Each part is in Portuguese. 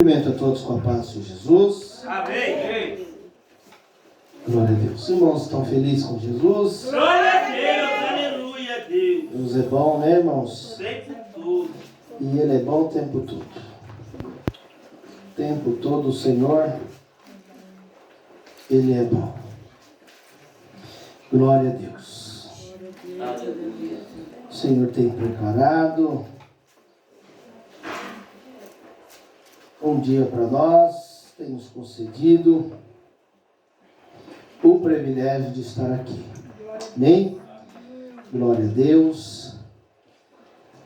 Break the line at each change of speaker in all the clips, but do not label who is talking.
Cumprimento a todos com a paz de Jesus.
Amém.
Glória a Deus. Os irmãos estão felizes com Jesus?
Glória a Deus, aleluia a Deus.
Deus é bom, né, irmãos?
Sempre tudo.
E Ele é bom o tempo todo. O tempo todo o Senhor, Ele é bom. Glória a Deus.
Aleluia.
O Senhor tem preparado um dia para nós, tem nos concedido o privilégio de estar aqui. Amém? Glória a Deus.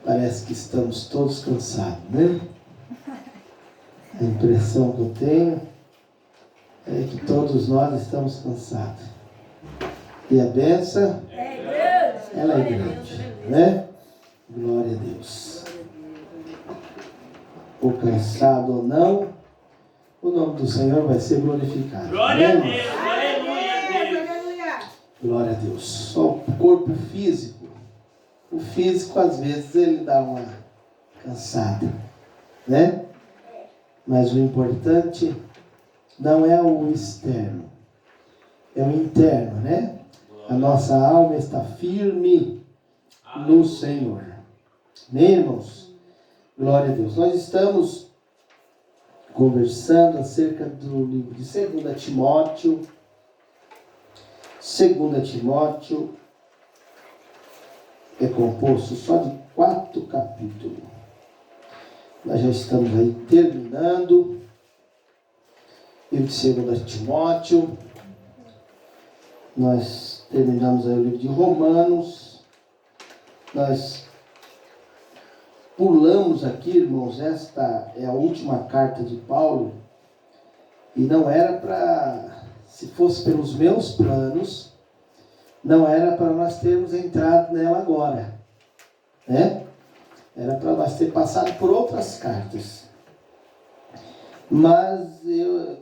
Parece que estamos todos cansados, né? A impressão que eu tenho é que todos nós estamos cansados. E a bênção, ela é grande, né? Glória a Deus. Ou cansado ou não, o nome do Senhor vai ser glorificado.
Glória a
Amém?
Deus, aleluia a Deus.
Glória a Deus. Só o corpo físico. O físico, às vezes, ele dá uma cansada, né? Mas o importante não é o externo, é o interno, né? A nossa alma está firme no Senhor. Amém, irmãos? Glória a Deus. Nós estamos conversando acerca do livro de 2 Timóteo. 2 Timóteo é composto só de 4 capítulos. Nós já estamos aí terminando o livro de 2 Timóteo. Nós terminamos aí o livro de Romanos. Nós pulamos aqui, irmãos, esta é a última carta de Paulo. E não era para, se fosse pelos meus planos, não era para nós termos entrado nela agora, né? Era para nós ter passado por outras cartas. Mas eu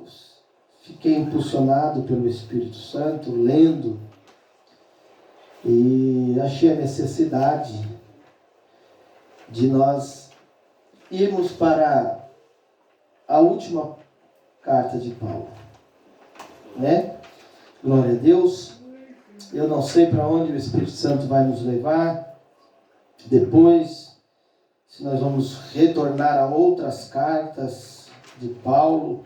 fiquei impulsionado pelo Espírito Santo, lendo, e achei a necessidade de nós irmos para a última carta de Paulo, né? Glória a Deus. Eu não sei para onde o Espírito Santo vai nos levar depois, se nós vamos retornar a outras cartas de Paulo.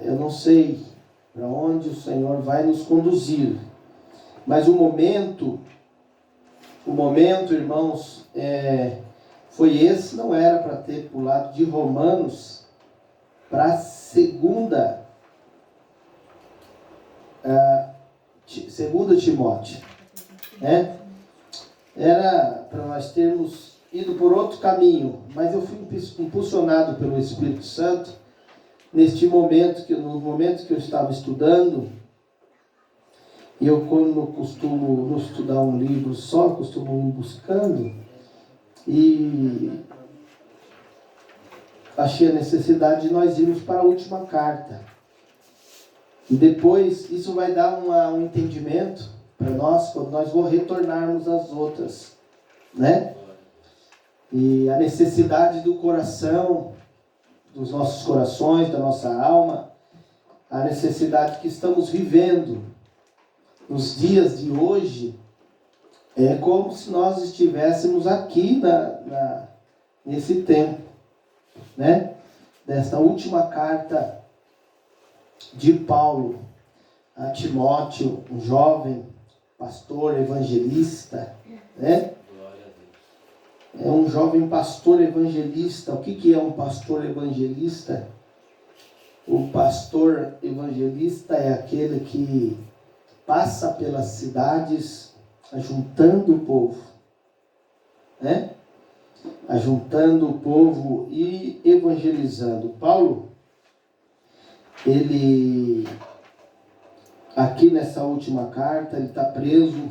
Eu não sei para onde o Senhor vai nos conduzir, mas o momento, irmãos, foi esse. Não era para ter pulado de Romanos para segunda Timóteo, né? Era para nós termos ido por outro caminho, mas eu fui impulsionado pelo Espírito Santo no momento que eu estava estudando. E eu, quando não costumo estudar um livro só, costumo ir buscando, e achei a necessidade de nós irmos para a última carta. E depois isso vai dar um entendimento para nós, quando nós vamos retornarmos às outras, né? E a necessidade do coração, dos nossos corações, da nossa alma, a necessidade que estamos vivendo nos dias de hoje, é como se nós estivéssemos aqui nesse tempo, né? Desta última carta de Paulo a Timóteo, um jovem pastor evangelista, né? É um jovem pastor evangelista. O que é um pastor evangelista? O pastor evangelista é aquele que passa pelas cidades ajuntando o povo, né? Ajuntando o povo e evangelizando. Paulo, ele, aqui nessa última carta, ele está preso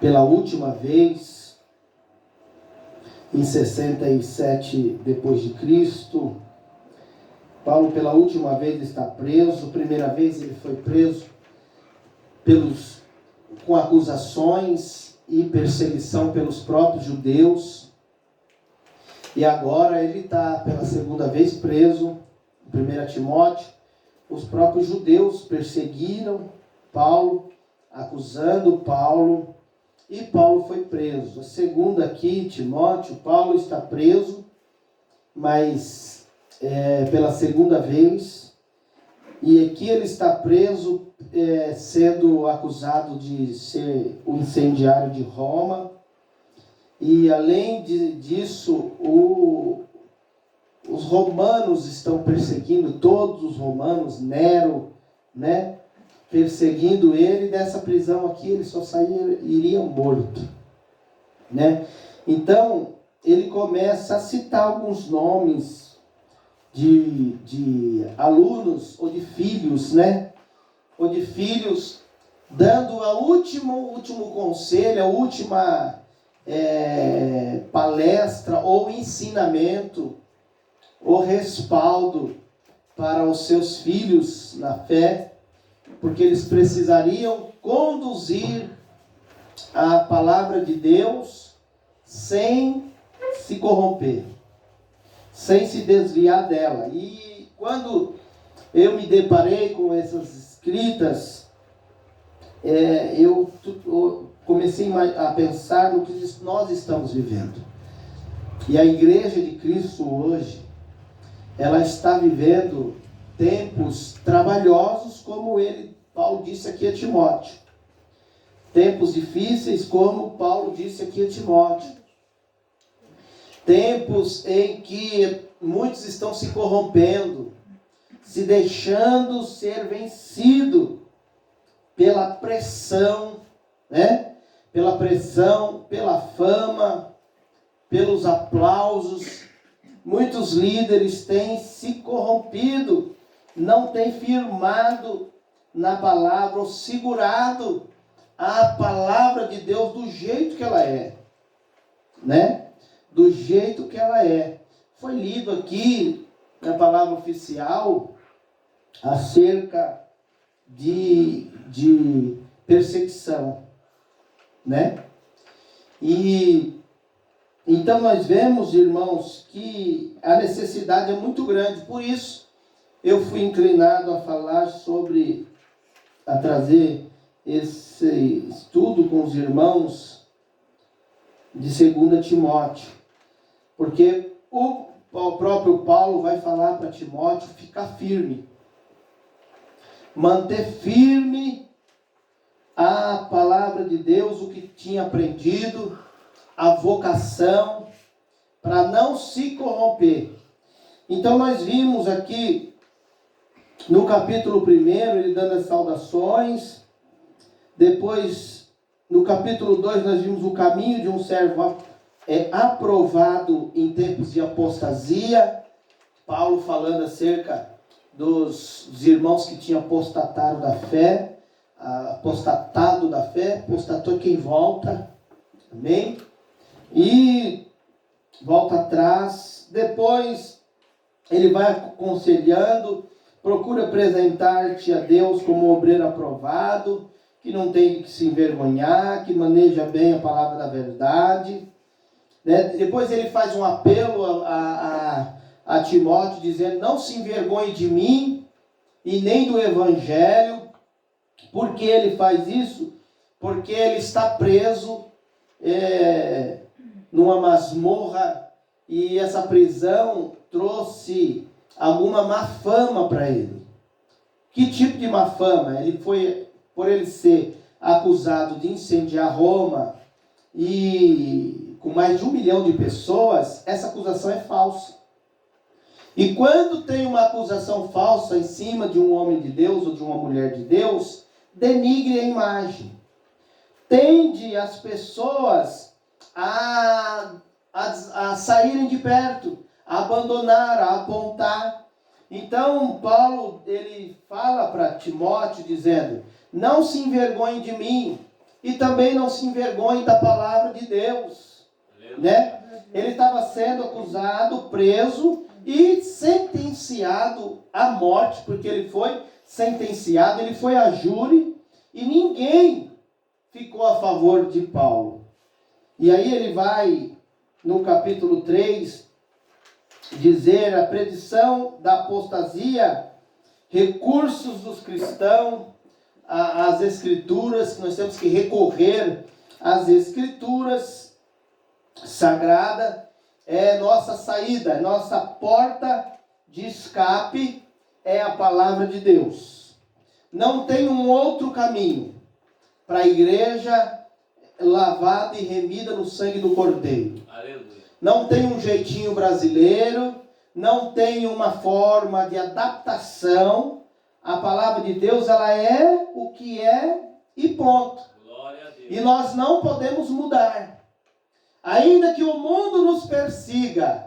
pela última vez, em 67 depois de Cristo. Paulo, pela última vez, está preso. Primeira vez ele foi preso com acusações e perseguição pelos próprios judeus. E agora ele está pela segunda vez preso, em 1 Timóteo. Os próprios judeus perseguiram Paulo, acusando Paulo, e Paulo foi preso. A segunda aqui, Timóteo, Paulo está preso, mas pela segunda vez. E aqui ele está preso, sendo acusado de ser o incendiário de Roma. E além disso, os romanos estão perseguindo, todos os romanos, Nero, né? Perseguindo ele. Dessa prisão aqui ele só iria morto, né? Então ele começa a citar alguns nomes de alunos ou de filhos, né? Ou de filhos, dando o último conselho, a última palestra ou ensinamento, ou respaldo para os seus filhos na fé, porque eles precisariam conduzir a palavra de Deus sem se corromper, sem se desviar dela. E quando eu me deparei com essas escritas, eu comecei a pensar no que nós estamos vivendo. E a Igreja de Cristo hoje, ela está vivendo tempos trabalhosos, como Paulo disse aqui a Timóteo. Tempos difíceis, como Paulo disse aqui a Timóteo. Tempos em que muitos estão se corrompendo, se deixando ser vencido pela pressão, né? Pela pressão, pela fama, pelos aplausos. Muitos líderes têm se corrompido, não têm firmado na palavra, ou segurado a palavra de Deus do jeito que ela é, né? Do jeito que ela é. Foi lido aqui na palavra oficial acerca de perseguição, né? E então nós vemos, irmãos, que a necessidade é muito grande. Por isso eu fui inclinado a falar a trazer esse estudo com os irmãos de 2 Timóteo. Porque o próprio Paulo vai falar para Timóteo ficar firme. Manter firme a palavra de Deus, o que tinha aprendido, a vocação, para não se corromper. Então nós vimos aqui no capítulo 1, ele dando as saudações. Depois, no capítulo 2, nós vimos o caminho de um servo aprovado em tempos de apostasia. Paulo falando acerca dos irmãos que tinham apostatado da fé. Apostatou quem volta. Amém? E volta atrás. Depois ele vai aconselhando: procura apresentar-te a Deus como obreiro aprovado, que não tem que se envergonhar, que maneja bem a palavra da verdade, né? Depois ele faz um apelo a Timóteo, dizendo: não se envergonhe de mim e nem do evangelho. Por que ele faz isso? Porque ele está preso numa masmorra, e essa prisão trouxe alguma má fama para ele. Que tipo de má fama? Por ele ser acusado de incendiar Roma, e com mais de 1 milhão de pessoas, essa acusação é falsa. E quando tem uma acusação falsa em cima de um homem de Deus ou de uma mulher de Deus, denigre a imagem. Tende as pessoas a saírem de perto, a abandonar, a apontar. Então Paulo, ele fala para Timóteo dizendo: não se envergonhe de mim, e também não se envergonhe da palavra de Deus, né? Ele estava sendo acusado, preso e sentenciado à morte, porque ele foi sentenciado, ele foi a júri, e ninguém ficou a favor de Paulo. E aí ele vai, no capítulo 3, dizer a predição da apostasia, recursos dos cristãos, as escrituras, que nós temos que recorrer às escrituras sagradas, é nossa saída, nossa porta de escape é a palavra de Deus. Não tem um outro caminho para a igreja lavada e remida no sangue do Cordeiro.
Aleluia.
Não tem um jeitinho brasileiro, não tem uma forma de adaptação. A palavra de Deus, ela é o que é e ponto.
Glória a Deus.
E nós não podemos mudar. Ainda que o mundo nos persiga,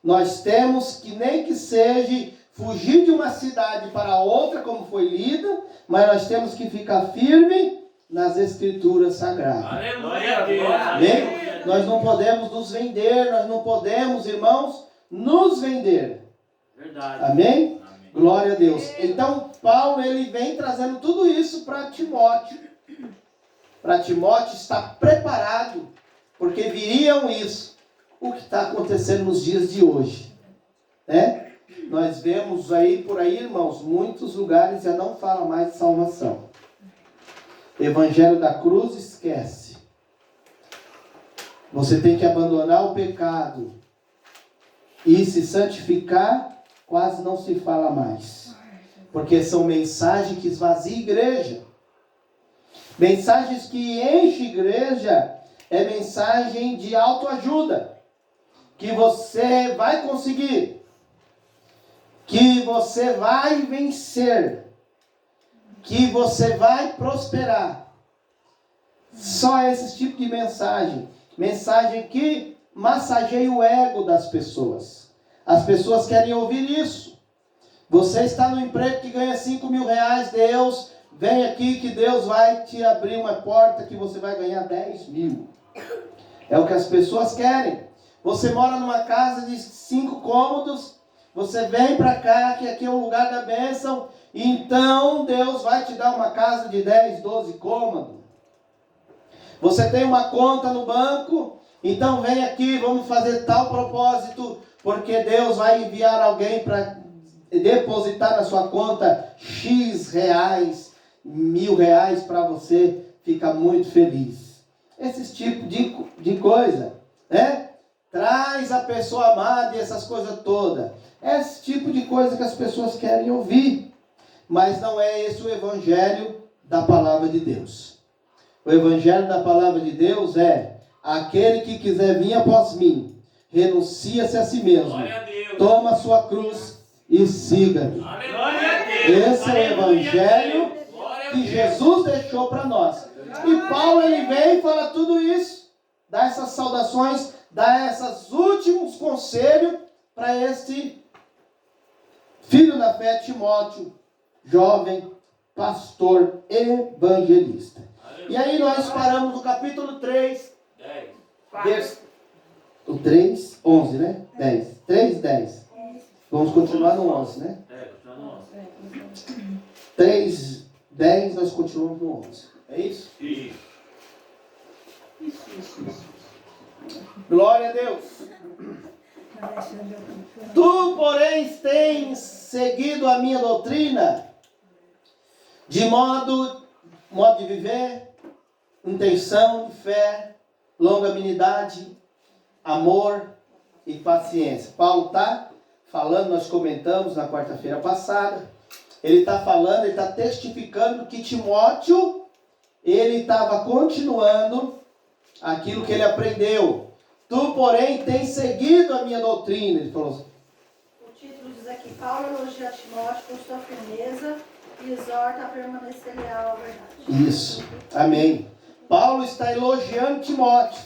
nós temos que, nem que seja, fugir de uma cidade para outra, como foi lida, mas nós temos que ficar firme nas escrituras sagradas.
Aleluia a Deus.
Amém? Nós não podemos nos vender, nós não podemos, irmãos, nos vender.
Verdade.
Amém?
Amém.
Glória a Deus. Então, Paulo, ele vem trazendo tudo isso para Timóteo. Para Timóteo estar preparado, porque viriam isso. O que está acontecendo nos dias de hoje, né? Nós vemos aí, por aí, irmãos, muitos lugares já não falam mais de salvação. Evangelho da cruz, esquece. Você tem que abandonar o pecado e se santificar, quase não se fala mais. Porque são mensagens que esvaziam a igreja. Mensagens que enchem a igreja é mensagem de autoajuda. Que você vai conseguir. Que você vai vencer. Que você vai prosperar. Só esse tipo de mensagem. Mensagem que massageia o ego das pessoas. As pessoas querem ouvir isso. Você está no emprego que ganha 5 mil reais, Deus, vem aqui que Deus vai te abrir uma porta que você vai ganhar 10 mil. É o que as pessoas querem. Você mora numa casa de 5 cômodos, você vem para cá, que aqui é o lugar da bênção, então Deus vai te dar uma casa de 10, 12 cômodos. Você tem uma conta no banco, então vem aqui, vamos fazer tal propósito, porque Deus vai enviar alguém para depositar na sua conta X reais, 1.000 reais, para você ficar muito feliz. Esse tipo de coisa, né? Traz a pessoa amada e essas coisas todas. Esse tipo de coisa que as pessoas querem ouvir. Mas não é esse o evangelho da palavra de Deus. O evangelho da palavra de Deus é: aquele que quiser vir após mim, renuncia-se a si mesmo, toma a sua cruz e siga-me. Esse é o evangelho que Jesus deixou para nós. E Paulo, ele vem e fala tudo isso, dá essas saudações, dá esses últimos conselhos para este filho da fé, Timóteo, jovem pastor evangelista. E aí nós paramos no capítulo 3, 10. O 3, 11, né? 10. 3, 10. Vamos continuar no 11, né?
Continuar no 11.
3, 10, nós continuamos no 11. É isso?
Isso.
Glória a Deus. Tu, porém, tens seguido a minha doutrina, de modo de viver, intenção, fé, longanimidade, amor e paciência. Paulo está falando, nós comentamos na quarta-feira passada, ele está falando, ele está testificando que Timóteo, ele estava continuando aquilo que ele aprendeu. Tu, porém, tens seguido a minha doutrina. Ele falou assim.
O título diz aqui: Paulo elogia Timóteo por sua firmeza e exorta a permanecer leal à verdade.
Isso, amém. Paulo está elogiando Timóteo.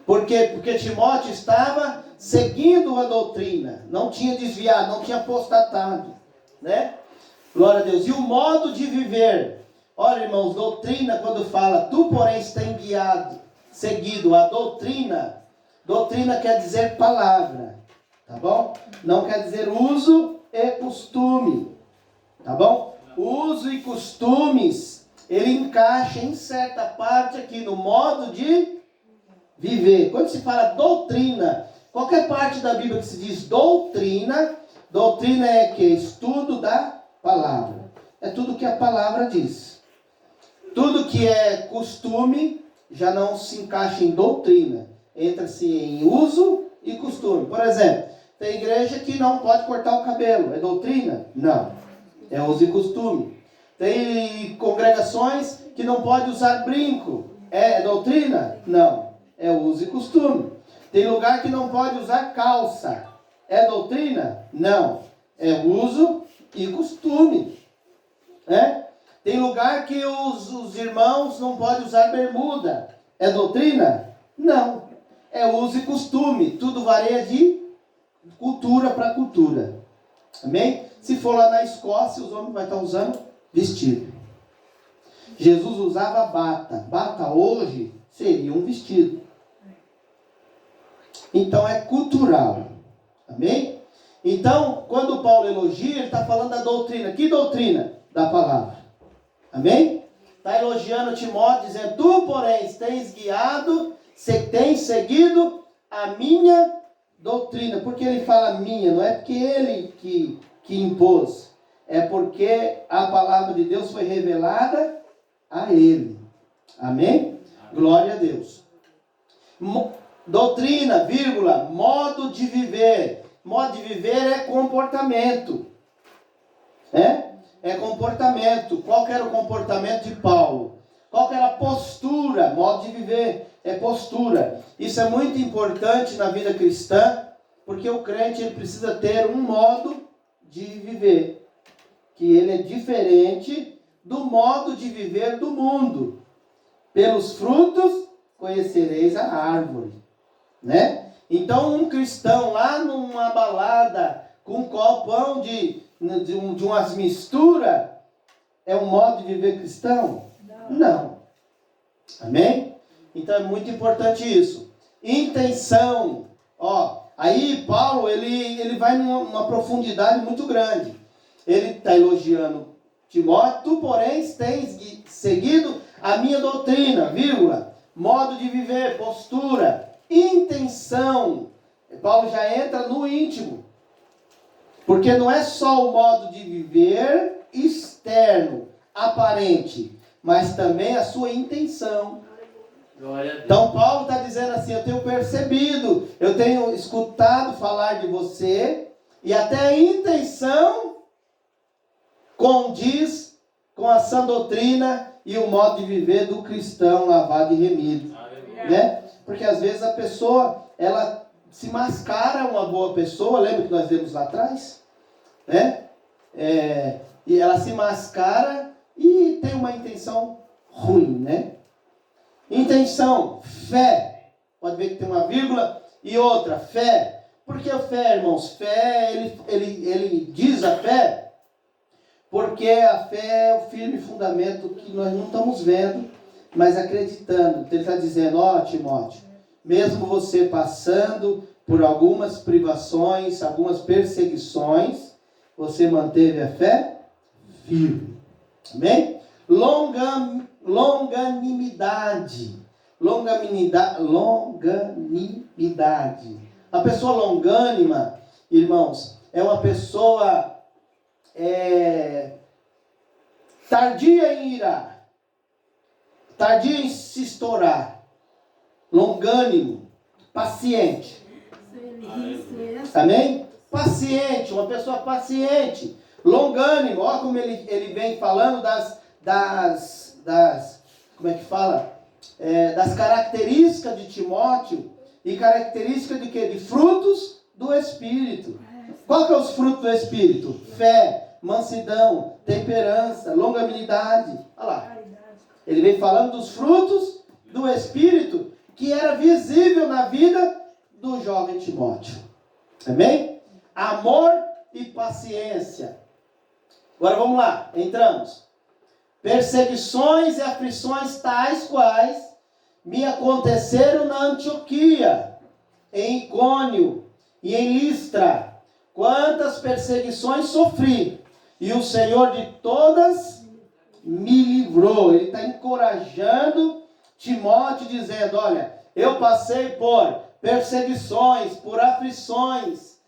Por quê? Porque Timóteo estava seguindo a doutrina, não tinha desviado, não tinha apostatado, né? Glória a Deus. E o modo de viver. Olha, irmãos, doutrina, quando fala, tu, porém, está enviado, seguido a doutrina. Doutrina quer dizer palavra, tá bom? Não quer dizer uso e costume, tá bom? Uso e costumes, ele encaixa em certa parte aqui no modo de viver. Quando se fala doutrina, Qualquer parte da Bíblia que se diz doutrina, doutrina é que? Estudo da palavra. É tudo que a palavra diz. Tudo que é costume já não se encaixa em doutrina. Entra-se em uso e costume. Por exemplo, tem igreja que não pode cortar o cabelo. É doutrina? Não. É uso e costume. Tem congregações que não pode usar brinco. É doutrina? Não. É uso e costume. Tem lugar que não pode usar calça. É doutrina? Não. É uso e costume. Tem lugar que os irmãos não podem usar bermuda. É doutrina? Não. É uso e costume. Tudo varia de cultura para cultura. Amém? Se for lá na Escócia, os homens vão estar usando vestido. Jesus usava bata. Bata hoje seria um vestido. Então é cultural. Amém? Então, quando Paulo elogia, ele está falando da doutrina. Que doutrina? Da palavra. Amém? Está elogiando Timóteo, dizendo: tu, porém, tens guiado, tens seguido a minha doutrina. Por que ele fala minha? Não é porque ele que impôs. É porque a palavra de Deus foi revelada a ele. Amém? Glória a Deus. Doutrina, vírgula, modo de viver. Modo de viver é comportamento. É comportamento. Qual que era o comportamento de Paulo? Qual que era a postura? Modo de viver é postura. Isso é muito importante na vida cristã, porque o crente ele precisa ter um modo de viver, que ele é diferente do modo de viver do mundo. Pelos frutos conhecereis a árvore. Então um cristão lá numa balada com um copão de umas misturas é um modo de viver cristão? Não. Amém? Então é muito importante isso. Intenção. Aí Paulo ele vai numa profundidade muito grande. Ele está elogiando Timóteo: tu, porém, tens seguido a minha doutrina, vírgula, modo de viver, postura, intenção. Paulo já entra no íntimo. Porque não é só o modo de viver externo, aparente, mas também a sua intenção. Então Paulo está dizendo assim: eu tenho percebido, eu tenho escutado falar de você, e até a intenção condiz com a sã doutrina e o modo de viver do cristão lavado e remido. Porque às vezes a pessoa, ela se mascara uma boa pessoa. Lembra que nós vimos lá atrás? E ela se mascara e tem uma intenção ruim, Intenção, fé. Pode ver que tem uma vírgula e outra, fé. Por que a fé, irmãos? Fé, ele diz a fé, porque a fé é o firme fundamento que nós não estamos vendo, mas acreditando. Ele está dizendo: Timóteo, mesmo você passando por algumas privações, algumas perseguições, você manteve a fé firme. Amém? Longanimidade. A pessoa longânima, irmãos, é uma pessoa tardia em irar, tardia em se estourar, longânimo, paciente. Amém? Paciente, uma pessoa paciente, longânimo. Olha como ele vem falando como é que fala? Das características de Timóteo. E características de quê? De frutos do Espírito. Qual que é os frutos do Espírito? Fé, mansidão, temperança, longanimidade. Olha lá. Ele vem falando dos frutos do Espírito que era visível na vida do jovem Timóteo. Amém? Amor e paciência. Agora vamos lá, entramos. Perseguições e aflições tais quais me aconteceram na Antioquia, em Icônio e em Listra. Quantas perseguições sofri, e o Senhor de todas me livrou. Ele está encorajando Timóteo, dizendo: olha, eu passei por perseguições, por aflições,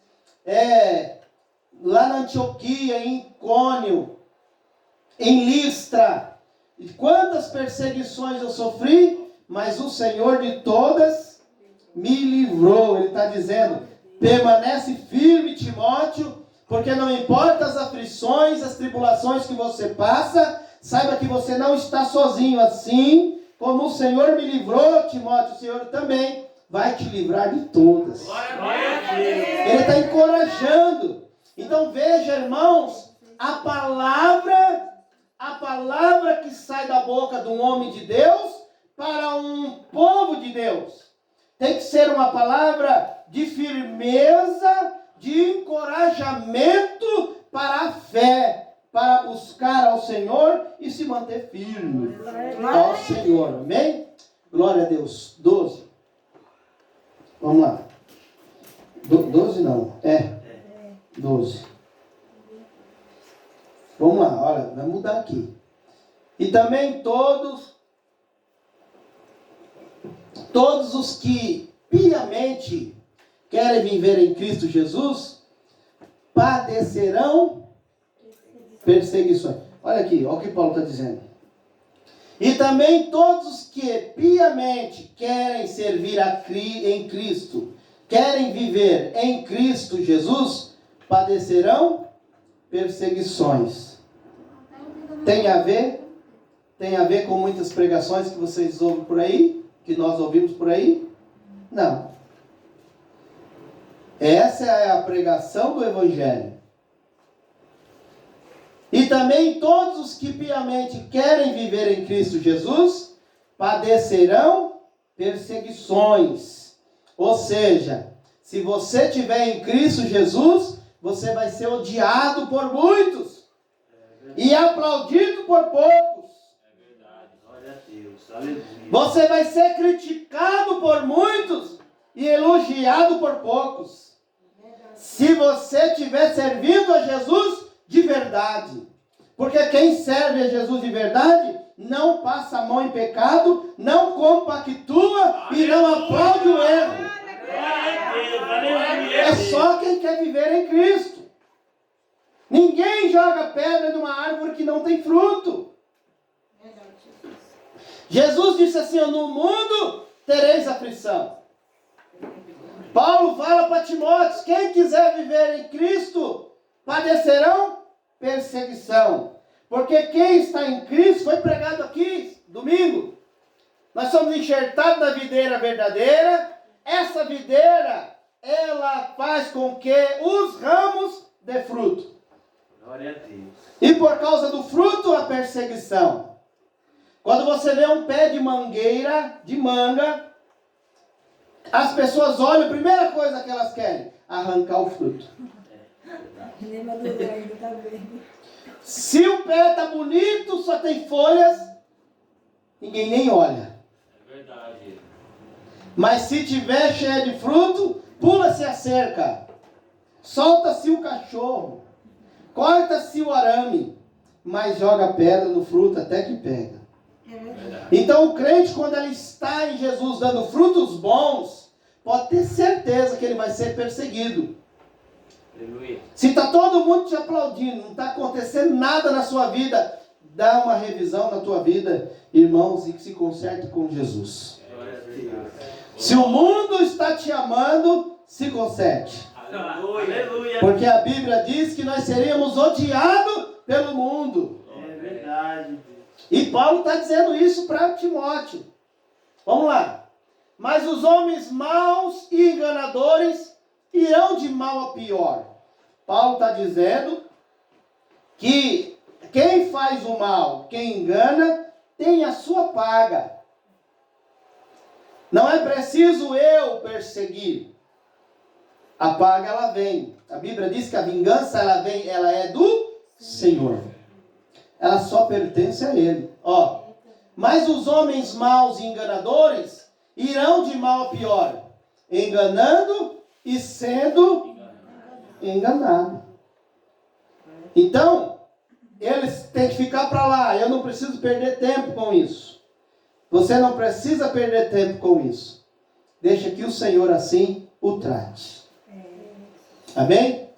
lá na Antioquia, em Icônio, em Listra. E quantas perseguições eu sofri, mas o Senhor de todas me livrou. Ele está dizendo, permanece firme, Timóteo, porque não importa as aflições, as tribulações que você passa, saiba que você não está sozinho. Assim como o Senhor me livrou, Timóteo, o Senhor também vai te livrar de todas. Ele está encorajando. Então veja, irmãos, a palavra que sai da boca de um homem de Deus para um povo de Deus tem que ser uma palavra de firmeza, de encorajamento para a fé, para buscar ao Senhor e se manter firme ao Senhor. Amém? Glória a Deus. 12. Vamos lá. 12 não. 12. Vamos lá, olha, vai mudar aqui. E também todos os que piamente querem viver em Cristo Jesus, padecerão perseguições. Olha aqui, olha o que Paulo está dizendo. E também todos os que piamente querem servir em Cristo, querem viver em Cristo Jesus, padecerão perseguições. Tem a ver com muitas pregações que vocês ouvem por aí, que nós ouvimos por aí? Não. Essa é a pregação do Evangelho. E também todos os que piamente querem viver em Cristo Jesus, padecerão perseguições. Ou seja, se você estiver em Cristo Jesus, você vai ser odiado por muitos e aplaudido por poucos.
É verdade. Glória a Deus. Aleluia.
Você vai ser criticado por muitos e elogiado por poucos. Se você estiver servindo a Jesus de verdade. Porque quem serve a Jesus de verdade não passa a mão em pecado, não compactua e não aplaude o erro. É só quem quer viver em Cristo. Ninguém joga pedra numa árvore que não tem fruto. Jesus disse assim, no mundo tereis aflição. Paulo fala para Timóteo, quem quiser viver em Cristo, padecerão perseguição. Porque quem está em Cristo, foi pregado aqui, domingo, nós somos enxertados na videira verdadeira. Essa videira, ela faz com que os ramos dê fruto.
Glória a Deus.
E por causa do fruto, a perseguição. Quando você vê um pé de mangueira, de manga, as pessoas olham, a primeira coisa que elas querem, arrancar o fruto. Se o pé está bonito, só tem folhas, ninguém nem olha.
É verdade.
Mas se tiver cheia de fruto, pula-se a cerca, solta-se o cachorro, corta-se o arame, mas joga pedra no fruto até que pega. Então o crente, quando ele está em Jesus dando frutos bons, pode ter certeza que ele vai ser perseguido.
Aleluia.
Se está todo mundo te aplaudindo, não está acontecendo nada na sua vida, dá uma revisão na tua vida, irmãos, e que se conserte com Jesus.
Glória a Deus.
Se o mundo está te amando, se conserte.
Aleluia.
Porque a Bíblia diz que nós seríamos odiados pelo mundo.
É verdade.
E Paulo está dizendo isso para Timóteo. Vamos lá. Mas os homens maus e enganadores irão de mal a pior. Paulo está dizendo que quem faz o mal, quem engana, tem a sua paga. Não é preciso eu perseguir. A paga, ela vem. A Bíblia diz que a vingança, ela vem, ela é do Senhor. Ela só pertence a Ele. Mas os homens maus e enganadores irão de mal a pior, enganando e sendo enganados. Então, eles têm que ficar para lá. Eu não preciso perder tempo com isso. Você não precisa perder tempo com isso. deixa que o Senhor assim o trate. Amém?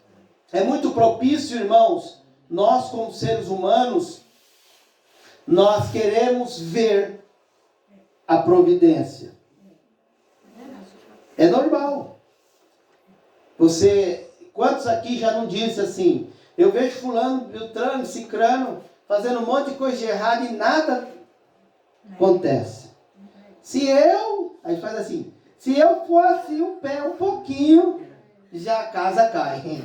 É muito propício, irmãos, nós como seres humanos, nós queremos ver a providência. É normal. Quantos aqui já não disse assim, eu vejo fulano, beltrano, cicrano, fazendo um monte de coisa de errado e nada acontece. A gente faz assim, se eu fosse um pé um pouquinho, já a casa cai.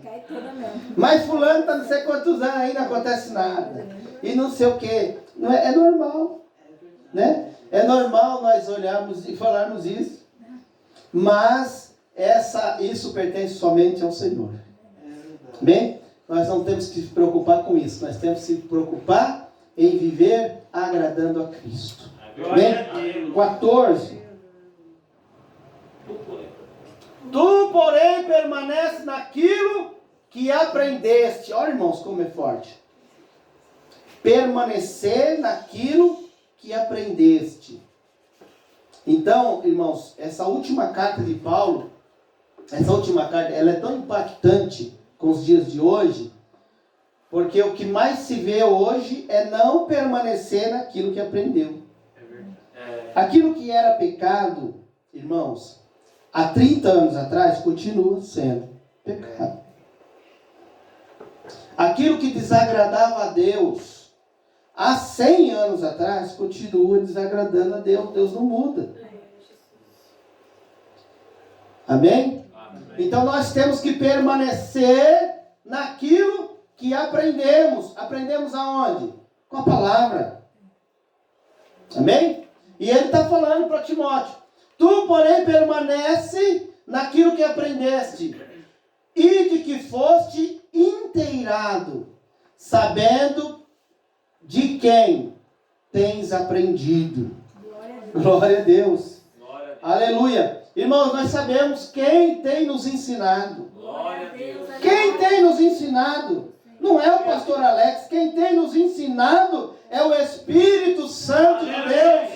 Cai toda mesmo.
Mas fulano está não sei quantos anos aí, não acontece nada. E não sei o quê. Não é normal. Né? É normal nós olharmos e falarmos isso. Mas isso pertence somente ao Senhor. Bem, nós não temos que se preocupar com isso. Nós temos que se preocupar em viver agradando a Cristo. Bem, 14. Tu, porém, permanece naquilo que aprendeste. Olha, irmãos, como é forte. Permanecer naquilo que aprendeste. Então, irmãos, essa última carta de Paulo, ela é tão impactante com os dias de hoje, porque o que mais se vê hoje é não permanecer naquilo que aprendeu. Aquilo que era pecado, irmãos, há 30 anos atrás, continua sendo pecado. Aquilo que desagradava a Deus, há 100 anos atrás, continua desagradando a Deus. Deus não muda. Amém? Então nós temos que permanecer naquilo que aprendemos. Aprendemos aonde? Com a palavra. Amém? E ele está falando para Timóteo. Tu, porém, permanece naquilo que aprendeste, e de que foste inteirado, sabendo de quem tens aprendido. Glória a Deus.
Glória a Deus.
Aleluia. Irmãos, nós sabemos quem tem nos ensinado.
Glória a Deus.
Quem tem nos ensinado? Não é o pastor Alex. Quem tem nos ensinado é o Espírito Santo de Deus.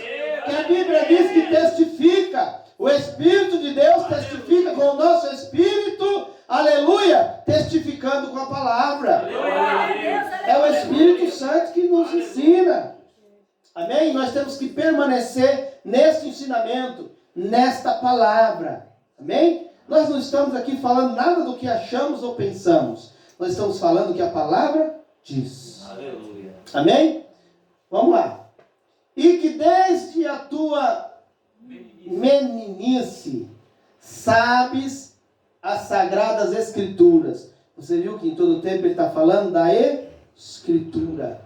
Que a Bíblia diz que testifica. O Espírito de Deus testifica com o nosso Espírito. Aleluia. Testificando com a palavra. É o Espírito Santo que nos ensina. Amém? Nós temos que permanecer neste ensinamento, nesta palavra. Amém? Nós não estamos aqui falando nada do que achamos ou pensamos. Nós estamos falando o que a palavra diz.
Aleluia.
Amém? Vamos lá. E que desde a tua meninice sabes as sagradas escrituras. Você viu que em todo tempo ele está falando da escritura.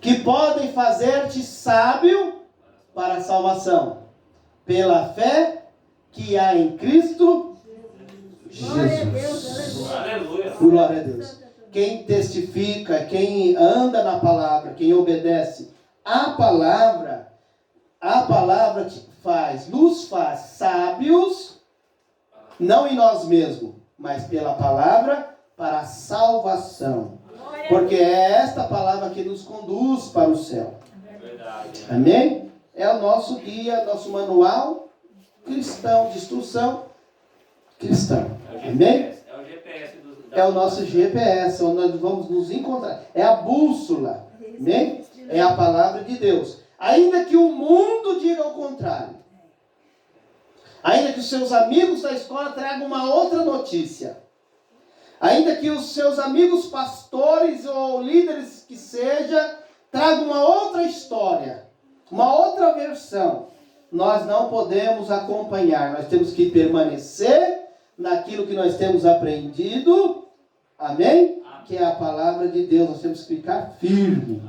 Que podem fazer-te sábio para a salvação. Pela fé que há em Cristo Jesus.
Aleluia.
Glória a Deus. Quem testifica, quem anda na palavra, quem obedece a palavra nos faz sábios, não em nós mesmos, mas pela palavra para a salvação. Porque é esta palavra que nos conduz para o céu.
Verdade.
Amém? É o nosso guia, nosso manual cristão, de instrução cristã. Amém?
É o GPS
É o nosso GPS, onde nós vamos nos encontrar. É a bússola. Amém? É a palavra de Deus. Ainda que o mundo diga o contrário. Ainda que os seus amigos da escola tragam uma outra notícia. Ainda que os seus amigos pastores ou líderes que seja tragam uma outra história, uma outra versão, nós não podemos acompanhar. Nós temos que permanecer naquilo que nós temos aprendido. Amém? Que é a palavra de Deus. Nós temos que ficar firme.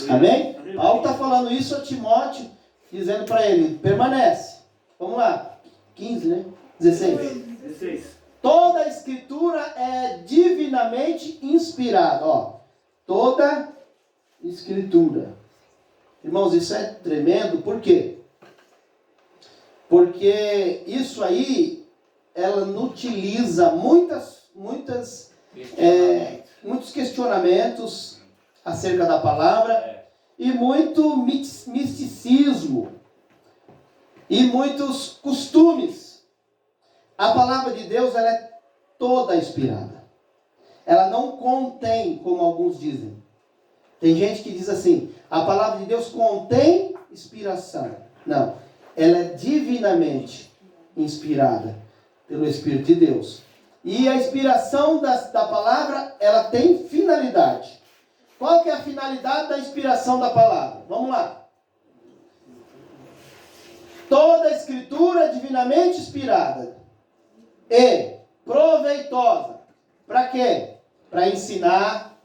Amém? Paulo está falando isso a Timóteo, dizendo para ele, permanece. Vamos lá. 15, né? 16. Toda a escritura é divinamente inspirada. Ó, toda escritura. Irmãos, isso é tremendo. Por quê? Porque isso aí, ela utiliza muitos questionamentos acerca da palavra e muito misticismo. e muitos costumes. A palavra de Deus, ela é toda inspirada. Ela não contém, como alguns dizem. Tem gente que diz assim, a palavra de Deus contém inspiração. Não, ela é divinamente inspirada pelo Espírito de Deus. E a inspiração da palavra, ela tem finalidade. Qual que é a finalidade da inspiração da palavra? Vamos lá. Toda a escritura é divinamente inspirada e proveitosa. Para quê? Para ensinar,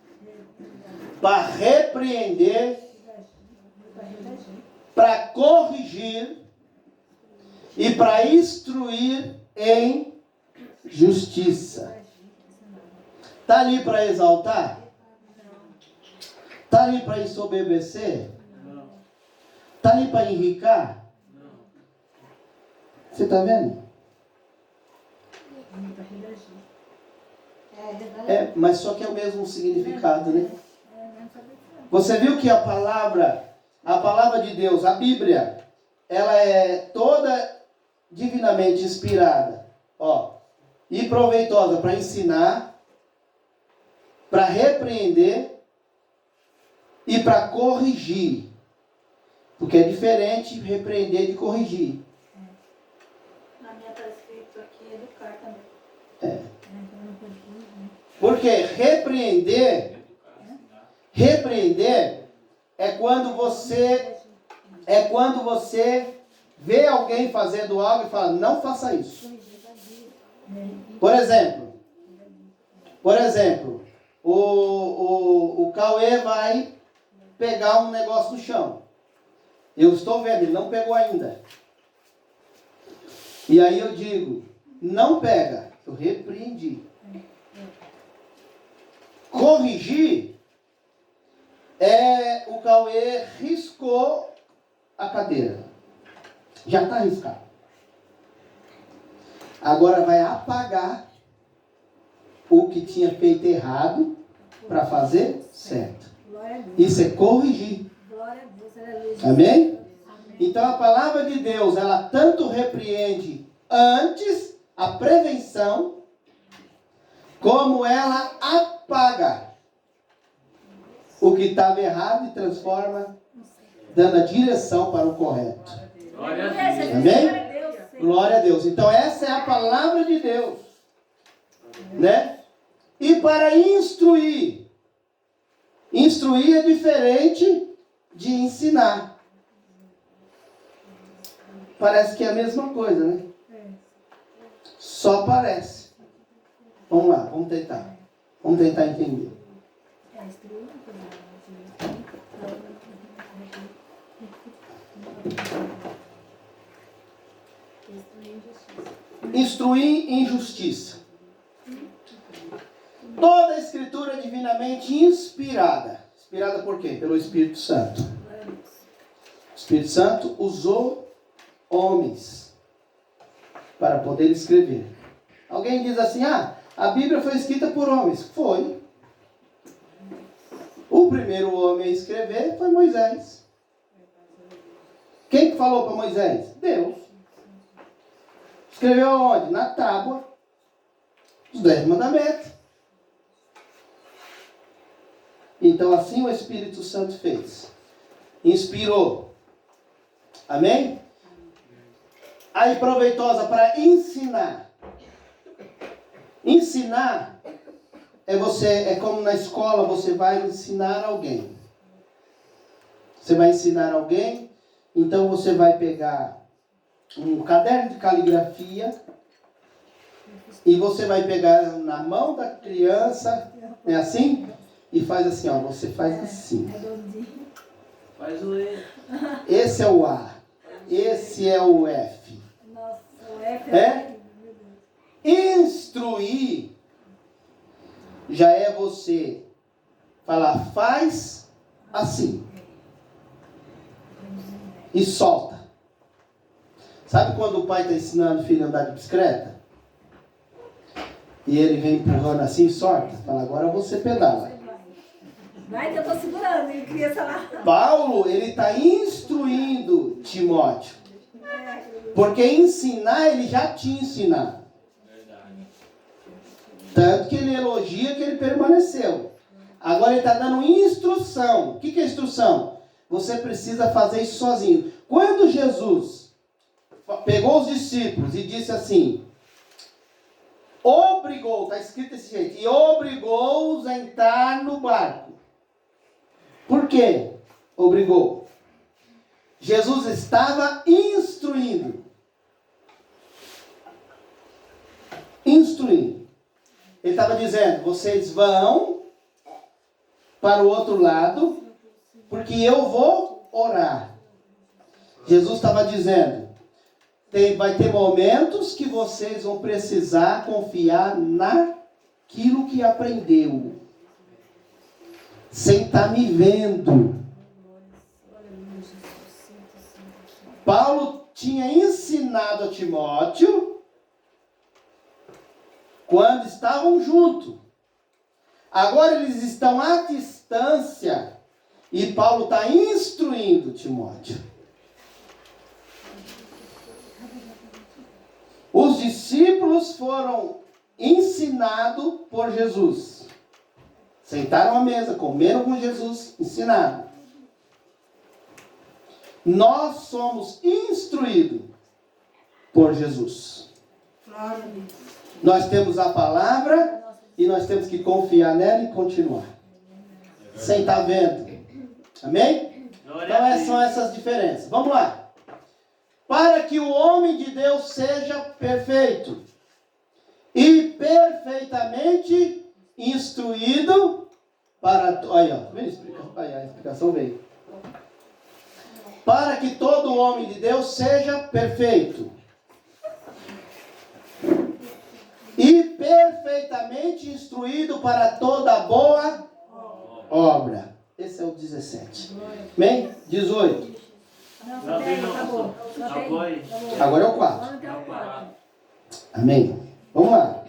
para repreender, para corrigir e para instruir em justiça. Está ali para exaltar? Está ali para ensoberbecer? Está ali para enricar? Você está vendo? Mas só que é o mesmo significado, né? Você viu que a palavra de Deus, a Bíblia, ela é toda divinamente inspirada, e proveitosa para ensinar, para repreender e para corrigir. Porque é diferente repreender de corrigir.
Na minha está escrito aqui educar também.
Porque repreender é quando você vê alguém fazendo algo e fala, não faça isso. Por exemplo, o Cauê vai pegar um negócio no chão. Eu estou vendo, ele não pegou ainda. E aí eu digo, não pega. Eu repreendi. Corrigir é o Cauê riscou a cadeira. Já está riscado. Agora vai apagar o que tinha feito errado para fazer certo. Isso é corrigir. Amém? Então a palavra de Deus, ela tanto repreende antes a prevenção, como ela apaga o que estava errado e transforma, dando a direção para o correto.
Glória a Deus.
Amém? Glória a Deus. Então essa é a palavra de Deus, né? E para instruir é diferente de ensinar. Parece que é a mesma coisa, né? Só parece. Vamos lá, vamos tentar entender. Instruir em justiça. Toda a escritura é divinamente inspirada. Inspirada por quê? Pelo Espírito Santo. O Espírito Santo usou homens para poder escrever. Alguém diz assim, a Bíblia foi escrita por homens. Foi. O primeiro homem a escrever foi Moisés. Quem que falou para Moisés? Deus. Escreveu onde? Na tábua. Os 10 mandamentos. Então assim o Espírito Santo fez. Inspirou. Amém? Aí proveitosa para ensinar. Ensinar é como na escola você vai ensinar alguém. Você vai ensinar alguém, então você vai pegar um caderno de caligrafia e você vai pegar na mão da criança, é assim? E faz assim, você faz assim.
Faz o E.
Esse é o A. Esse é o F.
Nossa, o F
É? Instruir já é você falar, faz assim. E solta. Sabe quando o pai está ensinando o filho a andar de bicicleta? E ele vem empurrando assim e solta? Fala, agora você pedala.
vai que eu estou segurando, ele queria falar.
Paulo, ele está instruindo Timóteo. Porque ensinar, ele já tinha ensinado.
Verdade.
Tanto que ele elogia que ele permaneceu. Agora ele está dando instrução. O que é instrução? Você precisa fazer isso sozinho. Quando Jesus pegou os discípulos e disse assim, obrigou, está escrito desse jeito, e obrigou-os a entrar no barco. Por quê? Obrigou. Jesus estava instruindo. Instruindo. Ele estava dizendo, vocês vão para o outro lado, porque eu vou orar. Jesus estava dizendo, vai ter momentos que vocês vão precisar confiar naquilo que aprendeu, sem estar me vendo. Paulo tinha ensinado a Timóteo quando estavam juntos. Agora eles estão à distância e Paulo está instruindo Timóteo. Os discípulos foram ensinados por Jesus. Sentaram à mesa, comeram com Jesus, ensinaram. Nós somos instruídos por Jesus. Nós temos a palavra e nós temos que confiar nela e continuar. Sem estar vendo. Amém? Então são essas diferenças. Vamos lá. Para que o homem de Deus seja perfeito e perfeitamente instruído para... Olha, a explicação veio. Para que todo homem de Deus seja perfeito e perfeitamente instruído para toda boa obra. Esse é o 17. Amém? 18.
Não, acabou.
Agora é o 4. Amém. Vamos lá.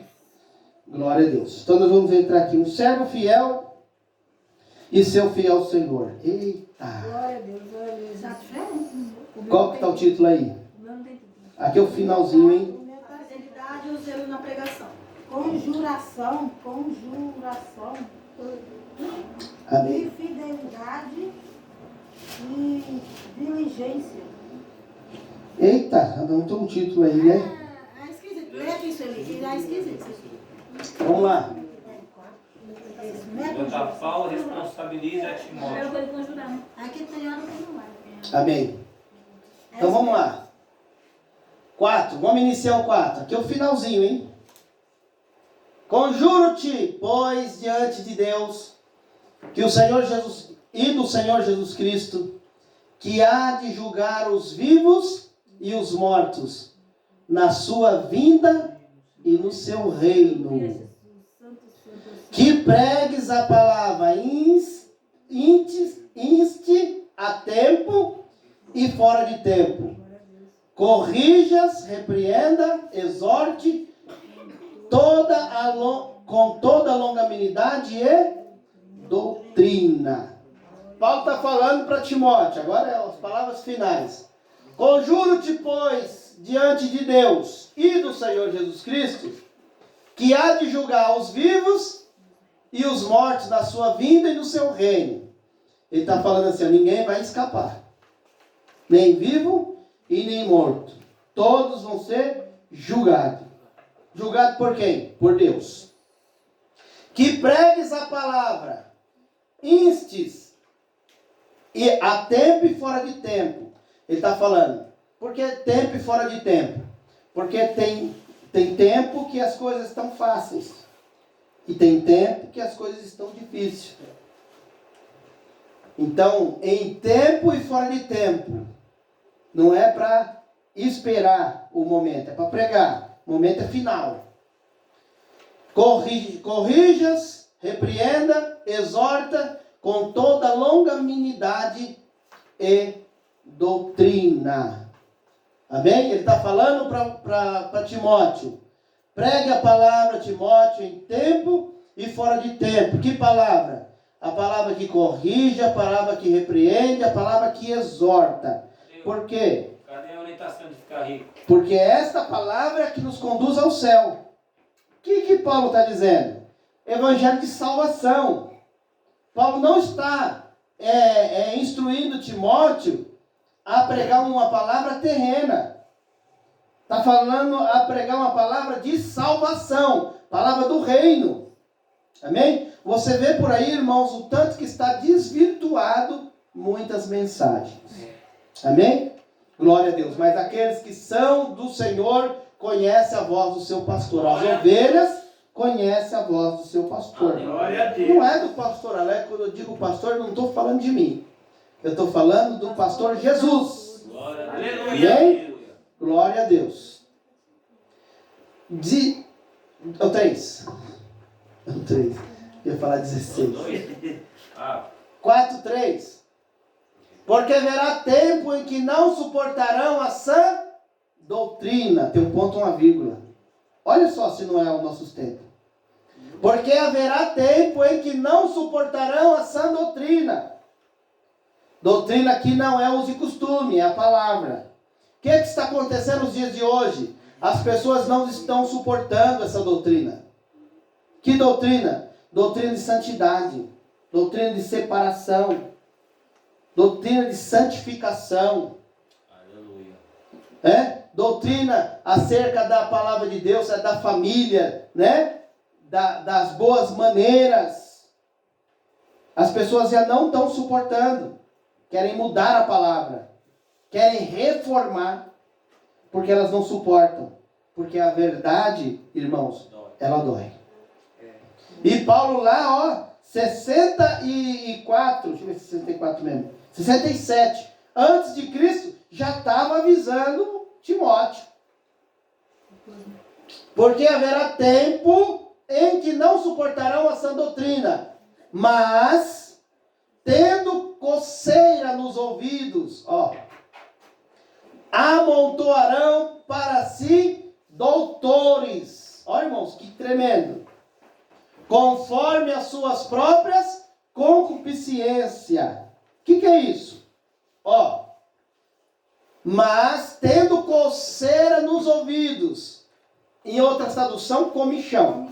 Glória a Deus. Então nós vamos entrar aqui. Um servo fiel e seu fiel Senhor. Eita.
Glória a Deus, glória a Deus.
Qual que está o título aí? Aqui é o finalzinho, hein?
Fidelidade e o zelo na pregação.
Conjuração.
Amém.
E fidelidade e diligência.
Eita, não tem um título aí, né?
É esquisito. Lê isso ali. É esquisito isso aqui.
Vamos lá.
Quanto Paulo responsabiliza a Timóteo.
Aqui tem hora que não vai.
Amém. Então vamos lá. 4. Vamos iniciar o 4. Aqui é o finalzinho, hein? Conjuro-te, pois, diante de Deus, que o Senhor Jesus e do Senhor Jesus Cristo, que há de julgar os vivos e os mortos, na sua vinda e no seu reino. Que pregues a palavra inste a tempo e fora de tempo. Corrijas, repreenda, exorte, com toda a longanimidade e doutrina. Paulo está falando para Timóteo, agora as palavras finais. Conjuro-te, pois, diante de Deus e do Senhor Jesus Cristo, que há de julgar os vivos e os mortos na sua vinda e no seu reino. Ele está falando assim, ninguém vai escapar. Nem vivo e nem morto. Todos vão ser julgados. Julgado por quem? Por Deus. Que pregues a palavra, instes, e a tempo e fora de tempo. Ele está falando. Por que tempo e fora de tempo? Porque tem tempo que as coisas estão fáceis. E tem tempo que as coisas estão difíceis. Então, em tempo e fora de tempo. Não é para esperar o momento, é para pregar. O momento é final. Corrijas, repreenda, exorta com toda longanimidade e doutrina. Amém? Ele está falando para Timóteo. Pregue a palavra, Timóteo, em tempo e fora de tempo. Que palavra? A palavra que corrige, a palavra que repreende, a palavra que exorta. Por quê?
cadê a orientação de ficar rico?
Porque esta palavra é que nos conduz ao céu. O que Paulo está dizendo? Evangelho de salvação. Paulo não está instruindo Timóteo a pregar uma palavra terrena. Está falando a pregar uma palavra de salvação. Palavra do reino. Amém? Você vê por aí, irmãos, o tanto que está desvirtuado muitas mensagens. Amém? Glória a Deus. Mas aqueles que são do Senhor conhecem a voz do seu pastor. As ovelhas conhecem a voz do seu pastor.
Glória a Deus.
Não é do pastor Alex. Quando eu digo pastor, não estou falando de mim. Eu estou falando do pastor Jesus.
Glória a
Amém?
Deus.
Glória a Deus. O 3. O 3. Eu ia falar 16. 4:3. Porque haverá tempo em que não suportarão a sã doutrina. Tem um ponto, uma vírgula. Olha só se não é o nosso tempo. Porque haverá tempo em que não suportarão a sã doutrina. Doutrina aqui não é uso e costume, é a palavra. O que está acontecendo nos dias de hoje? As pessoas não estão suportando essa doutrina. Que doutrina? Doutrina de santidade. Doutrina de separação. Doutrina de santificação.
Aleluia.
Doutrina acerca da palavra de Deus, da família, né? Das boas maneiras. As pessoas já não estão suportando. Querem mudar a palavra. Querem reformar. Porque elas não suportam. Porque a verdade, irmãos, ela dói. E Paulo lá, 64, deixa eu ver se 64 mesmo. 67, antes de Cristo, já estava avisando Timóteo. Porque haverá tempo em que não suportarão a sã doutrina, mas, tendo coceira nos ouvidos, amontoarão para si doutores. Olha, irmãos, que tremendo. Conforme as suas próprias concupiscência. O que é isso? Mas tendo coceira nos ouvidos. Em outra tradução, comichão.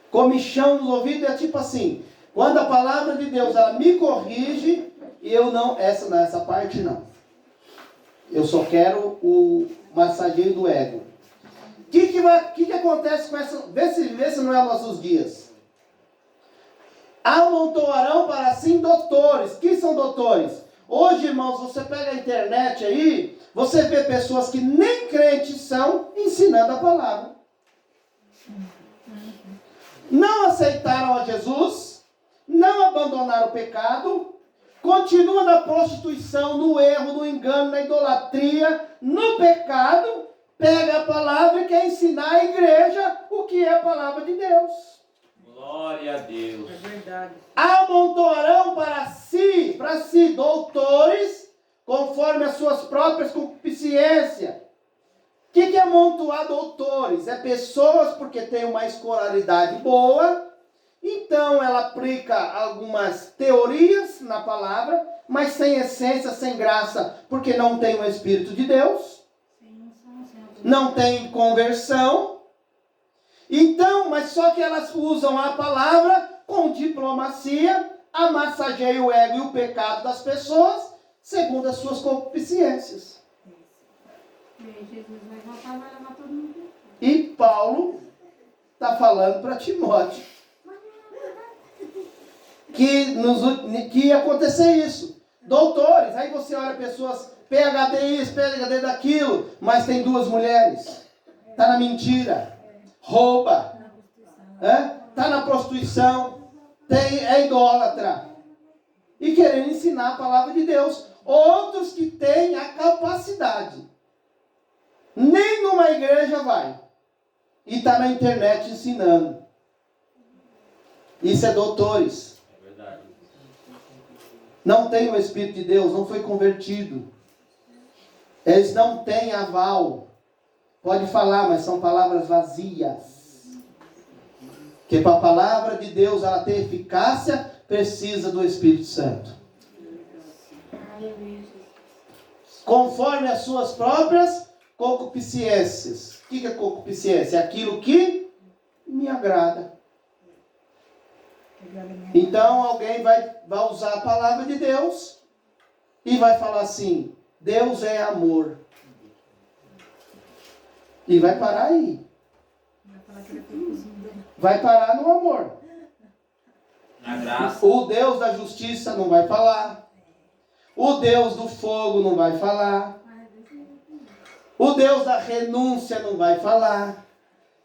Comichão nos ouvidos é tipo assim, quando a palavra de Deus ela me corrige, eu não, essa parte não. Eu só quero o massageio do ego. O que acontece com essa? Vê se não é nossos dias. Amontoarão para si doutores. Que são doutores? Hoje, irmãos, você pega a internet aí, você vê pessoas que nem crentes são ensinando a palavra. Não aceitaram a Jesus, não abandonaram o pecado, continuam na prostituição, no erro, no engano, na idolatria, no pecado, pega a palavra e quer ensinar a igreja o que é a palavra de Deus.
Glória a Deus.
É verdade.
Amontoarão para si doutores, conforme as suas próprias concupiscências. O que é amontoar doutores? É pessoas porque tem uma escolaridade boa, então ela aplica algumas teorias na palavra, mas sem essência, sem graça, porque não tem o Espírito de Deus, não tem conversão. Então, mas só que elas usam a palavra com diplomacia, amassageiam o ego e o pecado das pessoas, segundo as suas concupiscências.
Jesus vai voltar, vai levar todo mundo.
E Paulo está falando para Timóteo que ia acontecer isso. Doutores, aí você olha pessoas, PhD isso, PhD daquilo, mas tem 2 mulheres. Está na mentira, rouba, está na prostituição, é idólatra. E querendo ensinar a palavra de Deus. Outros que têm a capacidade. Nem numa igreja vai. E está na internet ensinando. Isso é doutores.
É verdade.
Não tem o Espírito de Deus, não foi convertido. Eles não têm aval. Pode falar, mas são palavras vazias. Porque para a palavra de Deus ela ter eficácia, precisa do Espírito Santo. conforme as suas próprias concupiscências. O que é concupiscência? É aquilo que me agrada. Então alguém vai usar a palavra de Deus e vai falar assim: Deus é amor. E vai parar aí. Vai parar no amor.
Na graça.
O Deus da justiça não vai falar. O Deus do fogo não vai falar. O Deus da renúncia não vai falar.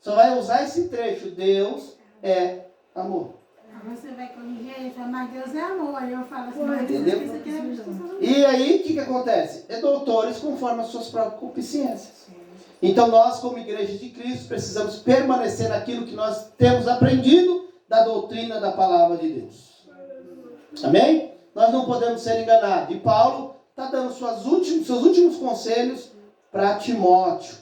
Só vai usar esse trecho: Deus é amor.
Você vai corrigir ele e falar, mas Deus é amor. Aí eu falo assim, mas Deus
Entendeu?
pensa que é justiça.
E aí, o que acontece? É doutores conforme as suas próprias concupiscências. Então nós, como igreja de Cristo, precisamos permanecer naquilo que nós temos aprendido da doutrina da palavra de Deus. Amém? Nós não podemos ser enganados. E Paulo está dando seus últimos conselhos para Timóteo.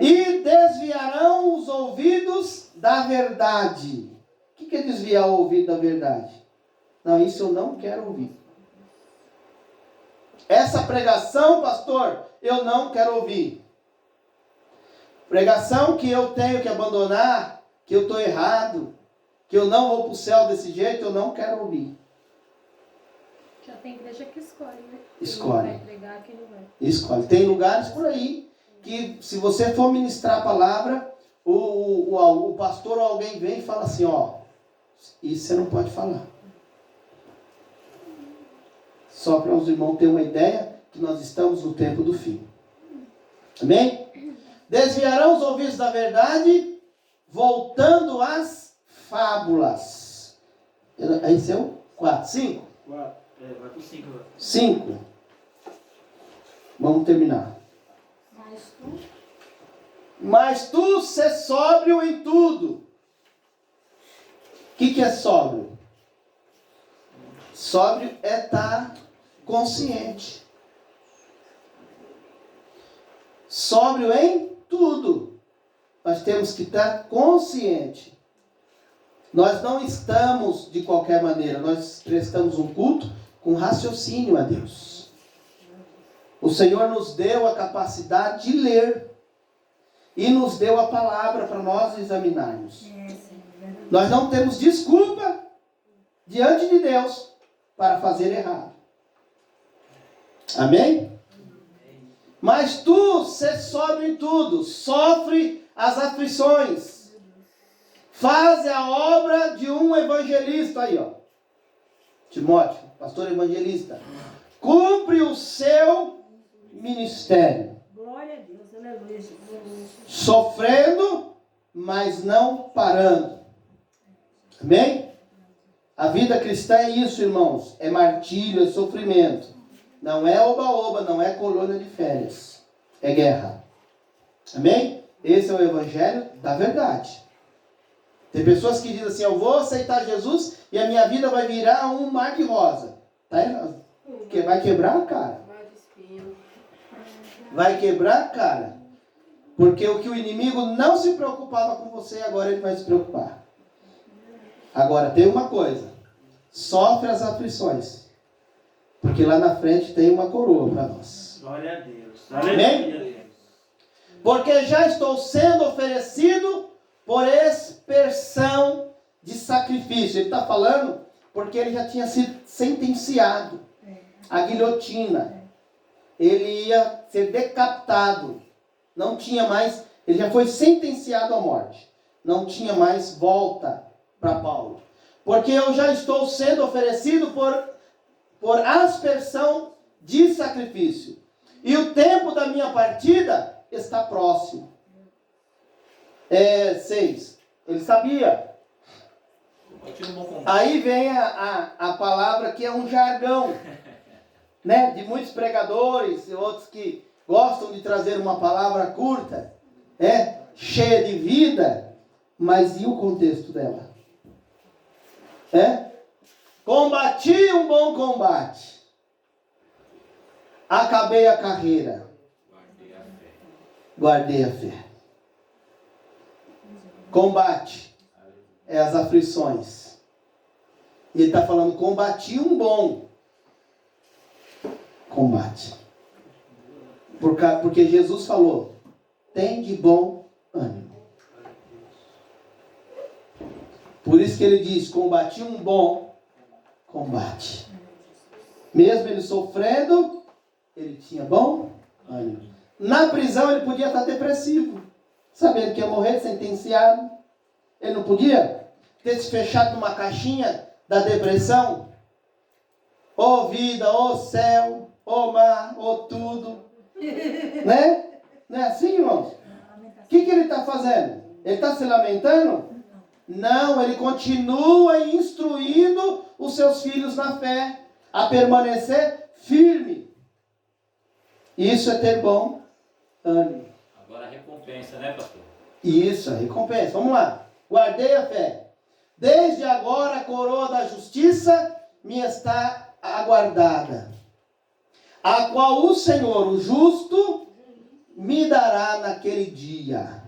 E desviarão os ouvidos da verdade. O que é desviar o ouvido da verdade? Não, isso eu não quero ouvir. Essa pregação, pastor, eu não quero ouvir. Pregação que eu tenho que abandonar, que eu estou errado, que eu não vou para o céu desse jeito, eu não quero ouvir.
Já tem igreja que escolhe, né?
Escolhe.
Quem vai pregar, quem não vai.
Escolhe. Tem lugares por aí que, se você for ministrar a palavra, o pastor ou alguém vem e fala assim: ó, isso você não pode falar. Só para os irmãos terem uma ideia que nós estamos no tempo do fim. Amém? Desviarão os ouvidos da verdade, voltando às fábulas. Esse é o 4, 5?
4. Vai pro 5 agora.
5. Vamos terminar. Mas tu ser sóbrio em tudo. O que é sóbrio? Sóbrio é estar consciente. Sóbrio em tudo. Nós temos que estar consciente. Nós não estamos de qualquer maneira. Nós prestamos um culto com raciocínio a Deus. O Senhor nos deu a capacidade de ler. E nos deu a palavra para nós examinarmos. Nós não temos desculpa diante de Deus para fazer errado. Amém? Mas tu, ser sóbrio em tudo, sofre as aflições. Faz a obra de um evangelista. Aí, ó. Timóteo, pastor evangelista. Cumpre o seu ministério.
Glória a Deus, aleluia.
Sofrendo, mas não parando. Amém? A vida cristã é isso, irmãos. É martírio, é sofrimento. Não é oba-oba, não é colônia de férias. É guerra. Amém? Esse é o evangelho da verdade. Tem pessoas que dizem assim: eu vou aceitar Jesus e a minha vida vai virar um mar de rosa. Tá errado. Porque vai quebrar a cara. Vai quebrar a cara. Porque o que o inimigo não se preocupava com você, agora ele vai se preocupar. Agora, tem uma coisa. Sofre as aflições. Porque lá na frente tem uma coroa para nós.
Glória a Deus.
Amém? Porque já estou sendo oferecido por expersão de sacrifício. Ele está falando porque ele já tinha sido sentenciado à guilhotina. Ele ia ser decapitado. Não tinha mais, ele já foi sentenciado à morte. Não tinha mais volta para Paulo. Porque eu já estou sendo oferecido por aspersão de sacrifício. E o tempo da minha partida está próximo. 6. Ele sabia. Aí vem a palavra que é um jargão, né? De muitos pregadores e outros que gostam de trazer uma palavra curta, cheia de vida, mas e o contexto dela? Combati um bom combate. Acabei a carreira. Guardei a fé. Combate é as aflições. E ele está falando: combati um bom combate. Porque Jesus falou, tem de bom ânimo. Por isso que ele diz, combati um bom combate. Mesmo ele sofrendo, ele tinha bom ânimo. Na prisão ele podia estar depressivo, sabendo que ia morrer, sentenciado. Ele não podia ter se fechado numa caixinha da depressão. Ô vida, ô céu, ô mar, ô tudo. Né? Não é assim, irmãos? O que ele está fazendo? Ele está se lamentando? Não, ele continua instruindo os seus filhos na fé a permanecer firme. Isso é ter bom ânimo.
Agora a recompensa, né, pastor?
Isso, a recompensa. Vamos lá. Guardei a fé. Desde agora a coroa da justiça me está aguardada, a qual o Senhor, o justo, me dará naquele dia.